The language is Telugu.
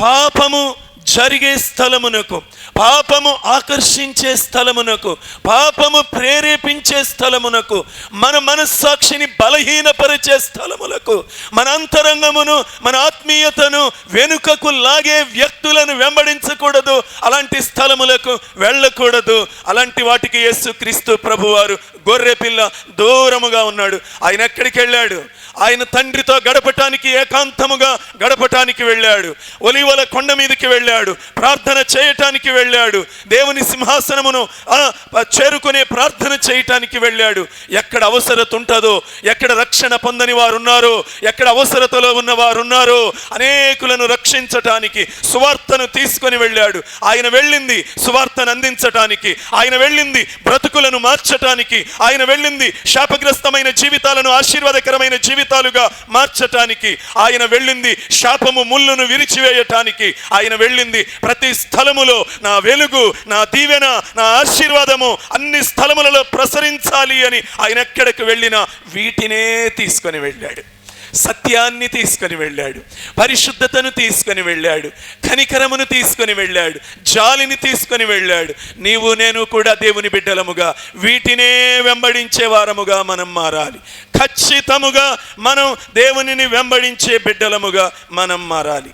పాపము జరిగే స్థలమునకు, పాపము ఆకర్షించే స్థలమునకు, పాపము ప్రేరేపించే స్థలమునకు, మన మనస్సాక్షిని బలహీనపరిచే స్థలములకు, మన అంతరంగమును, మన ఆత్మీయతను వెనుకకు లాగే వ్యక్తులను వెంబడించకూడదు. అలాంటి స్థలములకు వెళ్ళకూడదు. అలాంటి వాటికి యేసుక్రీస్తు ప్రభువారు గొర్రెపిల్ల దూరముగా ఉన్నాడు. ఆయన ఎక్కడికి వెళ్ళాడు? ఆయన తండ్రితో గడపటానికి, ఏకాంతముగా గడపటానికి వెళ్ళాడు. ఒలీవల కొండ మీదకి వెళ్ళాడు, ప్రార్థన చేయటానికి వెళ్ళాడు, దేవుని సింహాసనమును చేరుకునే ప్రార్థన చేయటానికి వెళ్ళాడు. ఎక్కడ అవసరత ఉంటుందో, ఎక్కడ రక్షణ పొందని వారు ఉన్నారో, ఎక్కడ అవసరతలో ఉన్న వారు ఉన్నారో అనేకులను రక్షించటానికి సువార్తను తీసుకొని వెళ్ళాడు. ఆయన వెళ్ళింది సువార్తను అందించటానికి, ఆయన వెళ్ళింది బ్రతుకులను మార్చటానికి, ఆయన వెళ్ళింది శాపగ్రస్తమైన జీవితాలను ఆశీర్వాదకరమైన జీవితాలుగా మార్చటానికి, ఆయన వెళ్ళింది శాపము ముళ్ళును విరిచివేయటానికి, ఆయన వెళ్ళింది ప్రతి స్థలములో నా వెలుగు, నా దీవెన, నా ఆశీర్వాదము అన్ని స్థలములలో ప్రసరించాలి అని ఆయన ఎక్కడికి వెళ్ళినా వీటినే తీసుకొని వెళ్ళాడు. సత్యాన్ని తీసుకొని వెళ్ళాడు, పరిశుద్ధతను తీసుకొని వెళ్ళాడు, కనికరమును తీసుకొని వెళ్ళాడు, జాలిని తీసుకొని వెళ్ళాడు. నీవు నేను కూడా దేవుని బిడ్డలముగా వీటినే వెంబడించే వారముగా మనం మారాలి. ఖచ్చితముగా మనం దేవునిని వెంబడించే బిడ్డలముగా మనం మారాలి.